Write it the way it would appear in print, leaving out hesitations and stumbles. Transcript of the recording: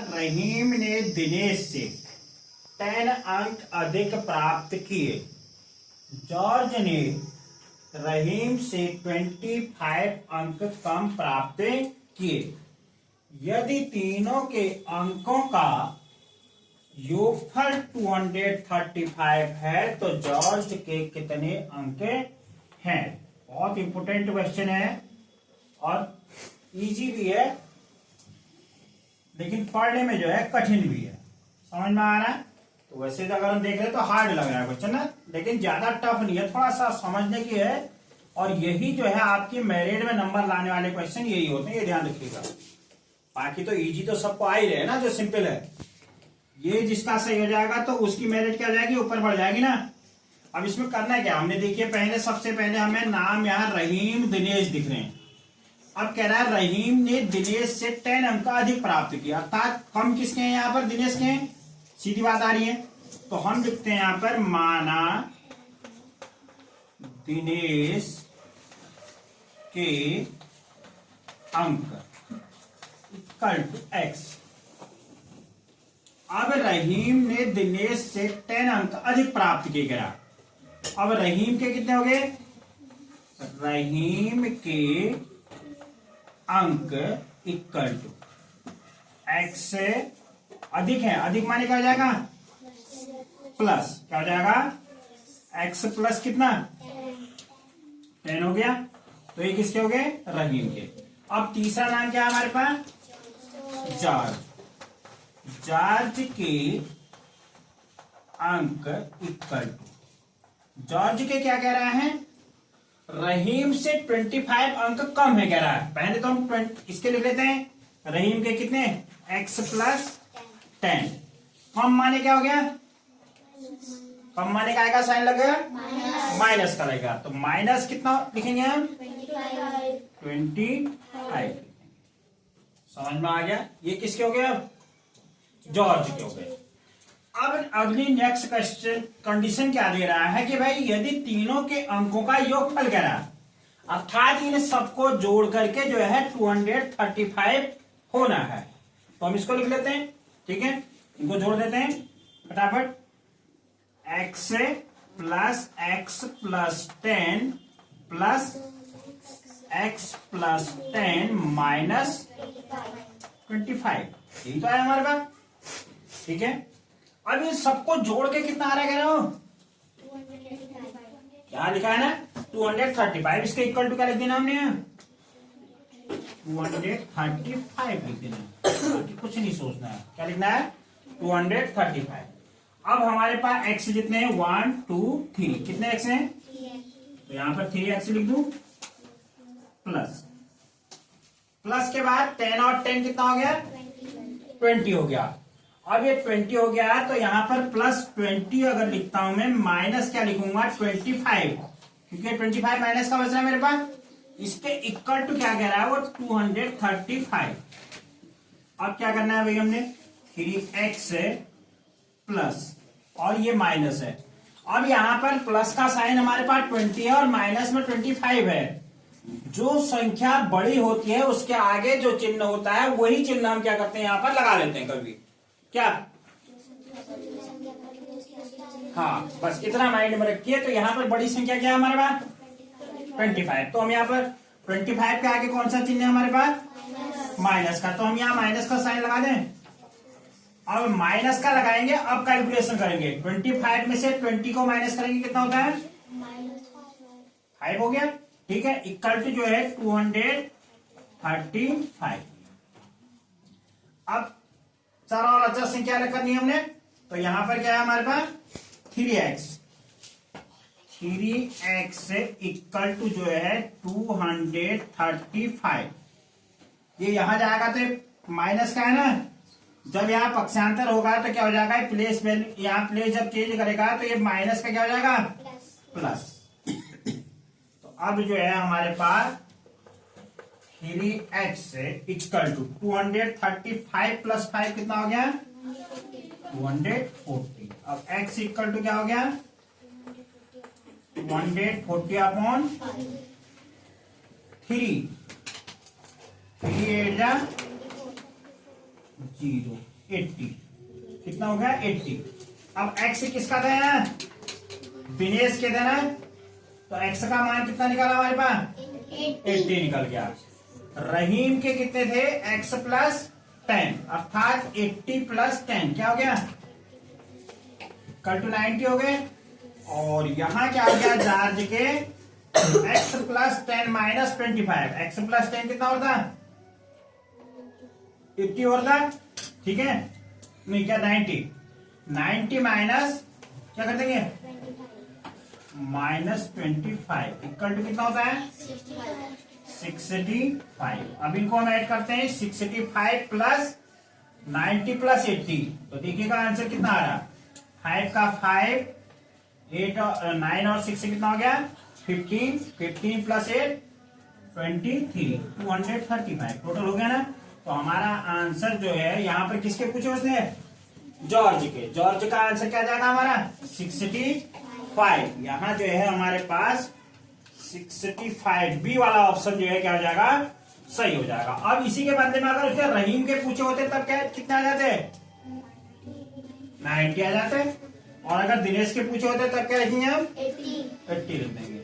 रहीम ने दिनेश से 10 अंक अधिक प्राप्त किए। जॉर्ज ने रहीम से 25 अंक कम प्राप्त किए। यदि तीनों के अंकों का योगफल 235 है तो जॉर्ज के कितने अंक हैं? बहुत इंपोर्टेंट क्वेश्चन है और इजी भी है, लेकिन पढ़ने में जो है कठिन भी है। समझ में आ रहा है? तो वैसे तो अगर हम देख रहे हैं तो हार्ड लग रहा है क्वेश्चन ना, लेकिन ज्यादा टफ नहीं है, थोड़ा सा समझने की है। और यही जो है आपकी मेरिट में नंबर लाने वाले क्वेश्चन यही होते हैं, ये ध्यान रखिएगा। बाकी तो इजी तो सबको आ ही रहे ना, जो सिंपल है। ये जिसका सही हो जाएगा तो उसकी मेरिट क्या हो जाएगी, ऊपर बढ़ जाएगी ना। अब इसमें करना क्या, हमने देखिए पहले सबसे पहले हमें नाम यहाँ रहीम दिनेश दिख रहे हैं। अब कह रहा है रहीम ने दिनेश से 10 अंक अधिक प्राप्त किया, अर्थात कम किसके हैं यहाँ पर, दिनेश के हैं। सीधी बात आ रही है। तो हम लिखते हैं यहाँ पर माना दिनेश के अंक इक्वल टू x। अब रहीम ने दिनेश से 10 अंक अधिक प्राप्त किए गया। अब रहीम के कितने हो गए, रहीम के अंक इक्वल टू x से अधिक है। अधिक माने क्या हो जाएगा, प्लस क्या हो जाएगा, x प्लस कितना 10 हो गया। तो ये किसके हो गए, रहीम के। अब तीसरा नाम क्या है हमारे पास, जॉर्ज। जॉर्ज के अंक इक्वल टू, जॉर्ज के क्या कह रहा है, रहीम से 25 अंक कम है कह रहा है। पहले तो हम इसके लिख लेते हैं, रहीम के कितने, x प्लस 10। कम माने क्या हो गया, कम माने का आएगा साइन लगेगा, माइनस का लगेगा। तो माइनस कितना लिखेंगे हम, 25। समझ में आ गया। ये किसके हो गए, जॉर्ज के हो गए। अब अगली नेक्स्ट क्वेश्चन कंडीशन क्या दे रहा है कि भाई यदि तीनों के अंकों का योगफल कह रहा है, अर्थात इन सबको जोड़ करके जो है 235 होना है। तो हम इसको लिख लेते हैं, ठीक है, इनको जोड़ देते हैं फटाफट। x plus x plus 10 plus x plus 10 minus 25, यही तो है हमारे पास, ठीक है। अब ये सबको जोड़ के कितना आ रहा है कह रहे हो, क्या लिखा है ना 235। इसके इक्वल टू क्या लिख देना हमने, 235 लिख देना, बाकी कुछ नहीं सोचना है। क्या लिखना है, 235। अब हमारे पास x जितने हैं 1 2 3, कितने x हैं, तो यहां पर 3x लिख दूं, प्लस प्लस के बाद 10 और 10 कितना हो गया, 20 हो गया। अब ये 20 हो गया तो यहां पर प्लस 20 अगर लिखता हूं मैं, माइनस क्या लिखूंगा 25, क्योंकि 25 माइनस का बच रहा है मेरे पास। इसके इक्वल टू क्या कह रहा है वो 235। अब क्या करना है भाई, हमने 3x प्लस और ये माइनस है। अब यहां पर प्लस का साइन हमारे पास 20 है और माइनस में 25 है। जो संख्या बड़ी होती है उसके आगे जो चिन्ह होता है वही चिन्ह हम क्या करते हैं, यहां पर लगा लेते हैं कभी, क्या, हाँ बस इतना माइंड में रखिए। तो यहां पर बड़ी संख्या क्या है हमारे पास, 25। तो हम यहाँ पर 25 के आगे कौन सा चिन्ह है हमारे पास, माइनस का। तो हम यहाँ माइनस का साइन लगा दें। अब माइनस का लगाएंगे, अब कैलकुलेशन करेंगे। 25 में से 20 को माइनस करेंगे, कितना होता है, 5 हो गया, ठीक है। इक्वल टू जो है 235। अब चार और अचर संख्या अलग करनी है हमने, तो यहां पर क्या है हमारे पास 3x से इक्वल टू जो है 235। ये यहां जाएगा तो माइनस का है ना, जब यहाँ पक्षांतर होगा तो क्या हो जाएगा, प्लेस में यहाँ प्लेस जब चेंज करेगा तो ये माइनस का क्या हो जाएगा, प्लस। तो अब जो है हमारे पास 3x इक्वल टू 235 प्लस 5 कितना हो गया, 240। अब x इक्वल टू क्या हो गया, 240 अपॉन 3, 3 8 जा 0 80 कितना हो गया 80। अब x किसका देना, दिनेश के देना, तो x का मान कितना निकाला हमारे पास 80 निकल गया। रहीम के कितने थे x प्लस 10 अर्थात 80 प्लस 10 क्या हो गया कल टू 90 हो गए। और यहां क्या हो गया जॉर्ज के x plus 10 minus 25, x plus 10 कितना होता 80 होता, ठीक है नहीं क्या 90 माइनस क्या कर देंगे माइनस 25 इक्वल टू कितना होता है 65। अब इनको हम ऐड करते हैं 65 प्लस 90 प्लस 80, तो देखिएगा आंसर कितना आ रहा 5 का 5 8 और 9 और 6 से कितना हो गया 15 प्लस 8 23 235 टोटल हो गया ना। तो हमारा आंसर जो है यहाँ पर किसके पूछे उसने जॉर्ज के, जॉर्ज का आंसर क्या जाएगा हमारा 65। यहाँ जो है हमारे पास 65 बी वाला ऑप्शन जो है क्या हो जाएगा सही हो जाएगा। अब इसी के बदले में अगर उसने रहीम के पूछे होते तब क्या कितना आ जाते 90 आ जाते, और अगर दिनेश के पूछे होते तब क्या लिखेंगे हम 80 लिख देंगे।